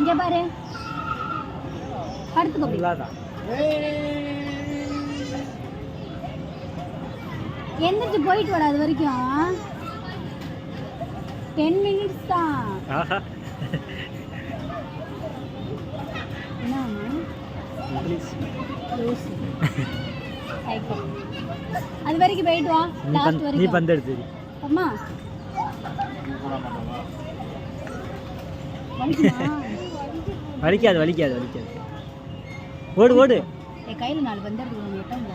இங்கே பாரு படுத்துக்கோ. எந்திரிச்சு போயிட்டு வர அது வரைக்கும் 10 மினிட்ஸ் தான். என்ன சைக்கிள் அது வரைக்கும் போயிட்டு வா. லாஸ்ட் வரைக்கும் நீ பந்து எடுத்து அம்மா வலிக்காது வலிக்காது வலிக்காது. ஓடு ஓடு. என் கையில் 4 பந்து எடுத்து எட்டாங்க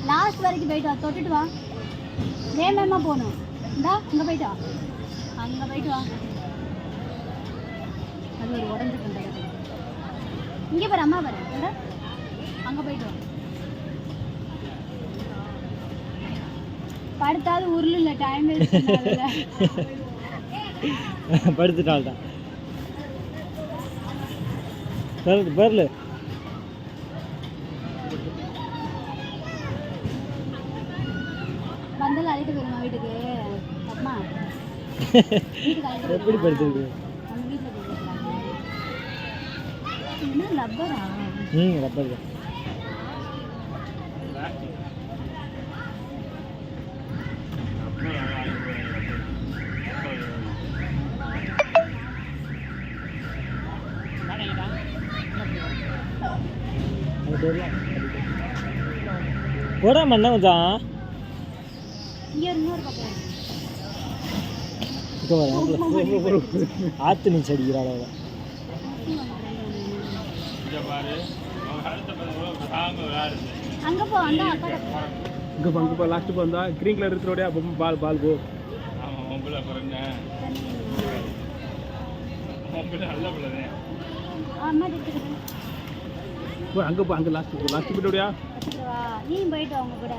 லாஸ்ட் வரைக்கும் போயிட்டு வா. தொட்டுட்டு வா. வேகமா போகணும். இந்தா அங்கே போயிட்டு வா. அங்கே போயிட்டு வா. அது ஒரு உடஞ்சி பண்ணுறது. இங்கே பாரு அம்மா பாரு. அங்கே போயிட்டு வா. படுத்தாது உருள் இல்லை. டைம் படுத்துட்டாள் தான் பரல. வந்தாலும் அழைட்டு போயிருமா வீட்டுக்கு. அம்மா எப்படி படுத்துருக்கு நம்ம வீட்டில் போயிருக்கலாம். என்ன ரப்பரா? ரப்பர் தான். போடாம என்ன கொஞ்சம் ஆத்து நீ செடிக்கிறாள். அங்கே போ லாஸ்ட்டு போந்தா க்ரீன் கலர் இருக்கிறோடைய பால் பால் போ. அங்கே போ. அங்கே லாஸ்ட்டு போ. லாஸ்ட்டு போய்ட்டோடையா நீ போயிட்டு அவங்க கூட.